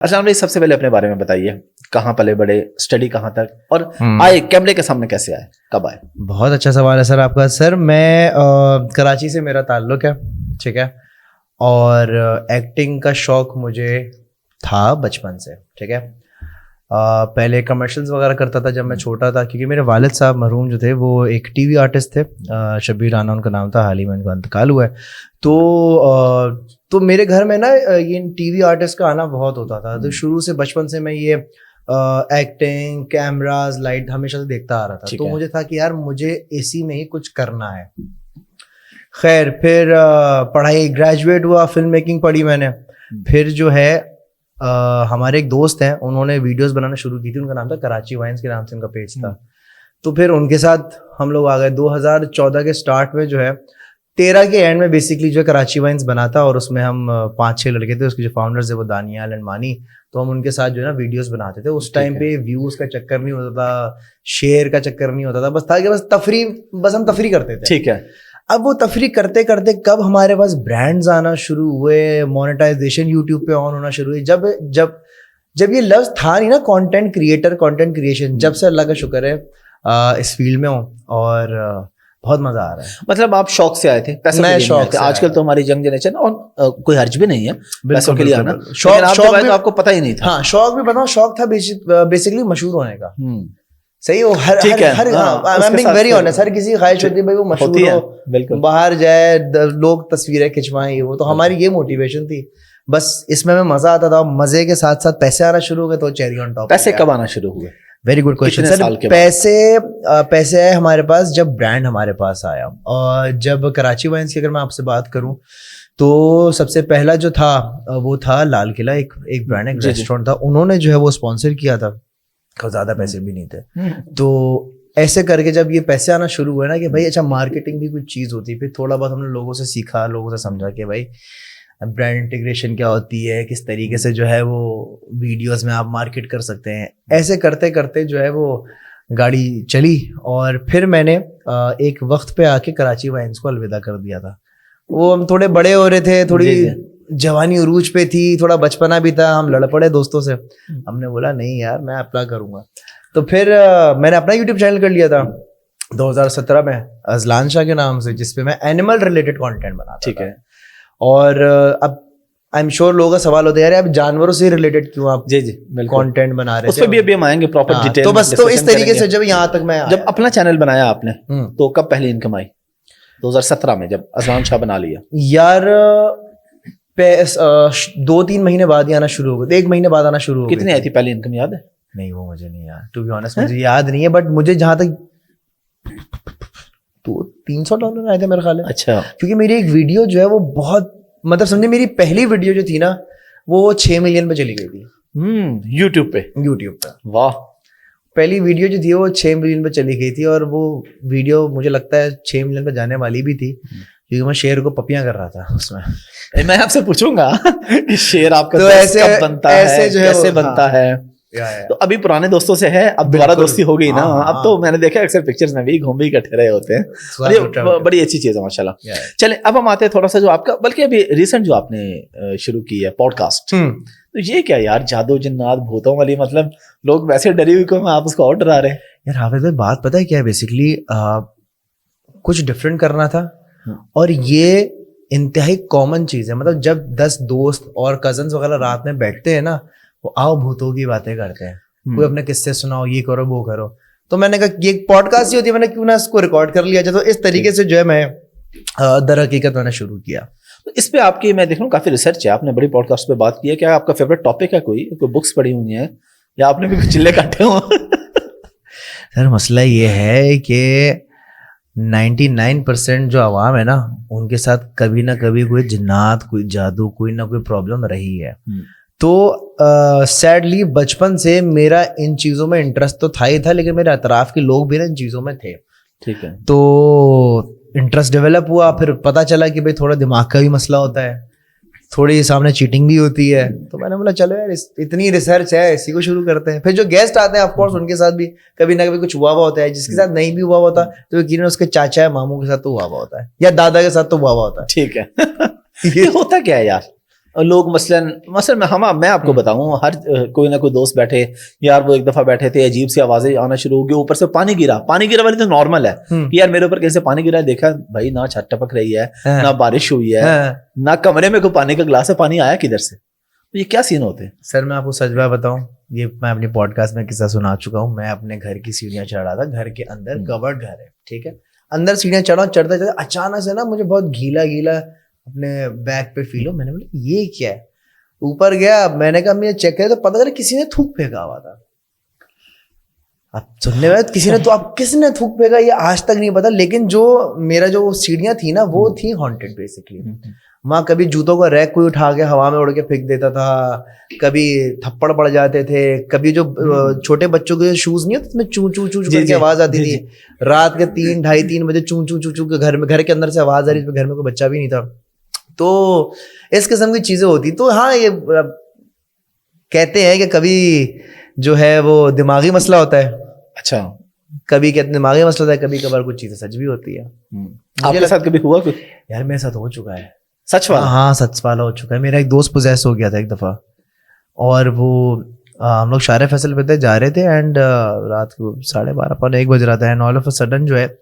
अर्शनान भाई, सबसे पहले अपने बारे में बताइए, कहाँ पले बड़े, स्टडी कहाँ तक, और आए कैमरे के सामने कैसे आए, कब आए? बहुत अच्छा सवाल है सर आपका। सर मैं कराची से मेरा ताल्लुक़ है, ठीक है, और एक्टिंग का शौक़ मुझे था बचपन से, ठीक है। पहले कमर्शियल्स वगैरह करता था जब मैं छोटा था, क्योंकि मेरे वालिद साहब मरहूम जो थे वो एक टीवी आर्टिस्ट थे, शब्बीर राना उनका नाम था, हाल ही में उनका इंतकाल हुआ है। तो मेरे घर में ना ये टीवी आर्टिस्ट का आना बहुत होता था। तो शुरू से बचपन से मैं ये एक्टिंग, कैमरास, लाइट हमेशा से देखता आ रहा था। तो मुझे था कि यार मुझे इसी में ही कुछ करना है। खैर फिर पढ़ाई, ग्रेजुएट हुआ, फिल्म मेकिंग पढ़ी मैंने। फिर जो है हमारे एक दोस्त हैं, उन्होंने वीडियोस बनाना शुरू की थी, उनका नाम था कराची वाइन्स के नाम से उनका पेज था। तो फिर उनके साथ हम लोग आ गए 2014 के स्टार्ट में, जो है 13 के एंड में बेसिकली जो कराची वाइन्स बना था, और उसमें हम 5-6 लड़के थे, उसके जो फाउंडर्स थे वो दानियाल एंड मानी। तो हम उनके साथ जो है ना वीडियोस बनाते थे। उस टाइम पे व्यूज का चक्कर नहीं होता था, शेयर का चक्कर नहीं होता था, बस था कि बस हम तफरी करते थे, ठीक है। अब वो तफरी करते करते कब हमारे पास ब्रांड्स आना शुरू हुए, मोनेटाइजेशन यूट्यूब पे ऑन होना शुरू हुई, जब ये लफ्ज था नहीं ना, कंटेंट क्रिएटर, कंटेंट क्रिएशन, जब से अल्लाह का शुक्र है इस फील्ड में हूँ और बहुत मजा आ रहा है। मतलब आप शौक से आए थे, पैसे मैं शौक से। आजकल तो हमारी यंग जनरेशन, और कोई हर्ज भी नहीं है पैसों के लिए आना, शौक भी आपको पता ही नहीं था। हाँ, शौक भी बताऊं, शौक था बेसिकली मशहूर होने का। सही हो, हर वेरी ऑनेस्ट, हर किसी की ख्वाहिश होती है भाई वो मशहूर हो, बाहर जाए, लोग तस्वीरें खिंचवाएं, वो तो हमारी ये मोटिवेशन थी। बस इसमें हमें मजा आता था, मजे के साथ साथ पैसे आना शुरू हो गए, तो चेरी ऑन टॉप। पैसे कब आना शुरू हुए? Very good question sir. पैसे आए हमारे पास जब ब्रांड हमारे पास आया। और जब कराची वाइन्स की अगर मैं आपसे बात करूं, तो सबसे पहला जो था वो था लाल किला, एक ब्रांड, एक रेस्टोरेंट था, उन्होंने जो है वो स्पॉन्सर किया था, ज्यादा पैसे भी नहीं थे। तो ऐसे करके जब ये पैसे आना शुरू हुए ना कि भाई अच्छा मार्केटिंग भी कुछ चीज होती है, फिर थोड़ा बहुत हमने लोगों से सीखा, लोगों से समझा कि भाई ब्रांड इंटीग्रेशन क्या होती है, किस तरीके से जो है वो वीडियोस में आप मार्केट कर सकते हैं। ऐसे करते करते जो है वो गाड़ी चली, और फिर मैंने एक वक्त पे आके कराची वाइन्स को अलविदा कर दिया था। वो हम थोड़े बड़े हो रहे थे, थोड़ी जवानी उरूज पे थी, थोड़ा बचपना भी था, हम लड़ पड़े दोस्तों से। हमने बोला नहीं यार मैं अपना करूंगा। तो फिर मैंने अपना यूट्यूब चैनल कर लिया था 2017 में, अजलान शाह के नाम से, जिसपे मैं एनिमल रिलेटेड कंटेंट बनाता था, ठीक है। और अब आई एम श्योर लोगों का सवाल होता है यार आप जानवरों से रिलेटेड क्यों आप कंटेंट बना रहे थे, उस पे भी हम आएंगे प्रॉपर डिटेल। तो बस तो इस तरीके से जब यहाँ तक मैं जब अपना चैनल बनाया आपने, तो कब पहली इनकम आई? 2017 में जब अजलान शाह बना लिया? यार 2-3 महीने बाद ही आना शुरू हो गए, 1 महीने बाद आना शुरू हो गए। कितनी आई थी पहली इनकम, याद है? नहीं वो मुझे नहीं यार, टू बी ऑनेस्ट मुझे याद नहीं है, बट मुझे जहां तक तो $300 आए थे मेरे ख्याल है। अच्छा। क्योंकि मेरी एक वीडियो जो है वो बहुत, मतलब समझे मेरी पहली वीडियो जो थी ना वो 6 मिलियन पे चली गई थी यूट्यूब पे। वाह। पहली वीडियो जो थी वो 6 मिलियन पे चली गई थी, और वो वीडियो मुझे लगता है 6 मिलियन पे जाने वाली भी थी, क्योंकि मैं शेर को पपियां कर रहा था उसमें। मैं आपसे पूछूंगा कि शेर आपका तो ऐसे कब बनता है, कैसे बनता है? तो अभी पुराने दोस्तों से है, अब दोबारा दोस्ती हो गई ना। अब तो मैंने देखा अक्सर पिक्चर्स में भी घूम भी इकट्ठे रहे होते हैं, और ये बड़ी अच्छी चीज है माशाल्लाह। चले अब हम आते हैं थोड़ा सा जो आपका, बल्कि अभी रिसेंट जो आपने शुरू की है पॉडकास्ट, तो ये क्या यार, जादू जिन्नात भूतों वाली, मतलब लोग वैसे डरी हुई को आप उसको और डरा रहे हैं। यार हाफिज भाई बात पता है क्या है, बेसिकली कुछ डिफरेंट करना था, और ये इंतहाई कॉमन चीज है। मतलब जब 10 दोस्त और कजन्स वगैरह रात में बैठते हैं ना, वो आओ भूतों की बातें करते हैं, कोई अपने किस्से सुनाओ, ये करो वो करो। तो मैंने कहा ये पॉडकास्ट ही होती है, मैंने क्यों ना इसको रिकॉर्ड कर लिया जाए। तो इस तरीके से जो है मैं दर हकीकत मैंने शुरू किया। तो इस पे आपकी मैं देख रहा हूँ काफी रिसर्च है, आपने बड़ी पॉडकास्ट पे बात की है। क्या आपका फेवरेट टॉपिक है, कोई बुक्स पढ़ी हुई है, या आपने भी कुछ चिल्ले काटे हो? सर मसला ये है कि 99% जो आवाम है ना, उनके साथ कभी ना कभी कोई जिन्नात, कोई जादू, कोई ना कोई प्रॉब्लम रही है। तो सैडली बचपन से मेरा इन चीज़ों में इंटरेस्ट तो था ही था, लेकिन मेरे अतराफ के लोग भी ना इन चीज़ों में थे, ठीक है। तो इंटरेस्ट डेवलप हुआ, फिर पता चला कि भाई थोड़ा दिमाग का भी मसला होता है, थोड़ी सामने चीटिंग भी होती है। तो मैंने बोला चलो यार इतनी रिसर्च है, इसी को शुरू करते हैं। फिर जो गेस्ट आते हैं ऑफकोर्स उनके साथ भी कभी ना कभी कुछ हुआ हुआ होता है, जिसके साथ नहीं भी हुआ होता तो यकीनन उसके चाचा या मामू के साथ तो हुआ हुआ होता है, या दादा के साथ तो हुआ हुआ होता है, ठीक है। ये होता क्या है यार? लोग मसलन मैं आपको बताऊं, हर कोई ना कोई दोस्त बैठे, यार वो एक दफा बैठे थे, अजीब सी आवाजें आना शुरू हो गई, ऊपर से पानी गिरा वाली तो नॉर्मल है कि यार मेरे ऊपर कैसे पानी गिरा, देखा भाई ना छत टपक रही है, ना बारिश हुई है, ना कमरे में कोई पानी का ग्लास है, पानी आया किधर से? तो ये क्या सीन होते हैं? सर मैं आपको सच बात बताऊं, ये मैं अपनी पॉडकास्ट में किस्सा सुना चुका हूँ। मैं अपने घर की सीढ़ियाँ चढ़ रहा था, घर के अंदर कवर्ड घर है, ठीक है, अंदर सीढ़ियाँ चढ़ते चढ़ते अचानक से ना मुझे बहुत गीला गीला अपने बैक पे फील हो। मैंने बोला ये क्या है, ऊपर गया, मैंने कहा मैं चेक किया तो पता चला किसी ने थूक फेंका हुआ था। अब सुनने में किसी ने, तो अब किसने थूक फेंका ये आज तक नहीं पता, लेकिन जो मेरा जो सीढ़ियाँ थी ना वो थी हॉन्टेड बेसिकली। वहाँ कभी जूतों का रैक कोई उठा के हवा में उड़ के फेंक देता था, कभी थप्पड़ पड़ जाते थे, कभी जो छोटे बच्चों के शूज नहीं होते उसमें चू चू चू करके आवाज आती थी, रात के 3-2:30-3 बजे चू चू चू चू के घर के अंदर से आवाज आ रही, घर में कोई बच्चा भी नहीं था। तो इस किस्म की चीजें होती। तो हाँ, ये कहते हैं कि कभी जो है वो दिमागी मसला होता है। अच्छा, कभी कहते दिमागी मसला होता है, कभी कभार कुछ चीजें सच भी होती है। आपके साथ कभी हुआ कुछ? यार मेरे साथ हो चुका है, सच वाला? हाँ सच वाला हो चुका है। मेरा एक दोस्त पोजेस हो गया था एक दफा, और वो हम लोग शारे फैसल पे थे, जा रहे थे, एंड रात को 12:30-1 बज रहा था, and all of a sudden जो है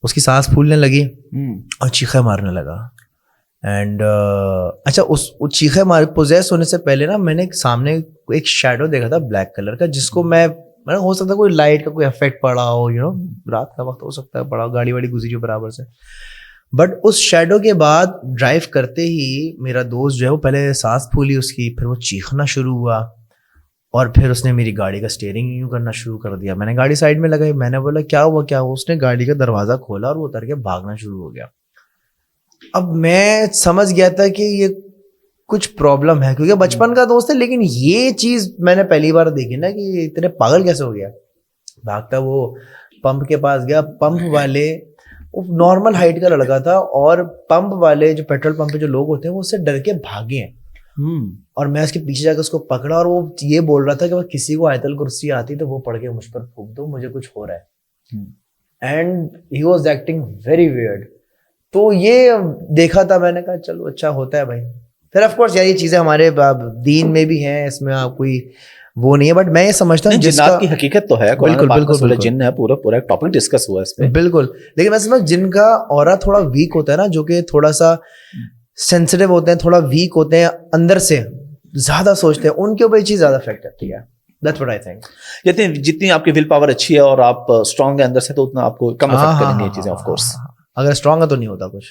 उसकी सांस फूलने लगी और चीखे मारने लगा। एंड अच्छा, उस चीखे मार पोजेस होने से पहले ना मैंने सामने एक शैडो देखा था ब्लैक कलर का, जिसको मैं हो सकता है कोई लाइट का कोई इफेक्ट पड़ा हो, यू नो, रात का वक्त हो सकता है, पड़ा हो, गाड़ी वाड़ी गुजरी हो बराबर से। बट उस शैडो के बाद ड्राइव करते ही मेरा दोस्त जो है वो पहले सांस फूली उसकी, फिर वो चीखना शुरू हुआ, और फिर उसने मेरी गाड़ी का स्टीयरिंग यूं करना शुरू कर दिया। मैंने गाड़ी साइड में लगाई, मैंने बोला क्या हुआ क्या हुआ, उसने गाड़ी का दरवाजा खोला और वो उतर के भागना शुरू हो गया। अब मैं समझ गया था कि ये कुछ प्रॉब्लम है, क्योंकि बचपन का दोस्त है, लेकिन ये चीज मैंने पहली बार देखी ना कि इतने पागल कैसे हो गया। भागता वो पंप के पास गया, पंप वाले, वो नॉर्मल हाइट का लड़का था, और पंप वाले जो पेट्रोल पंप पे जो लोग होते हैं वो उससे डर के भागे हैं। और मैं उसके पीछे जाकर उसको पकड़ा, और वो ये बोल रहा था कि किसी को आयतल कुर्सी आती तो वो पढ़ के मुझ पर फूंक दो, मुझे कुछ हो रहा है। And he was acting very weird. तो ये देखा था मैंने, कहा चलो अच्छा होता है भाई। फिर ऑफ कोर्स यार ये चीजें हमारे दीन में भी हैं, इसमें आप कोई वो नहीं है, बट मैं ये समझता हूँ जिन्नात की हकीकत तो है, बिल्कुल जिन्न है, पूरा एक टॉपिक डिस्कस हुआ इस पे, बिल्कुल। लेकिन मैं समझ जिनका ऑरा थोड़ा वीक होता है ना, जो कि थोड़ा सा सेंसिटिव होते हैं, थोड़ा वीक होते हैं, अंदर से ज्यादा सोचते हैं, उनके ऊपर ये चीज ज्यादा इफेक्ट करती है। That's what I think. जितनी आपकी विल पावर अच्छी है और आप स्ट्रांग है अंदर से, तो उतना आपको कम इफेक्ट करेंगे ये चीजें, ऑफ कोर्स। अगर स्ट्रांग है तो नहीं होता कुछ।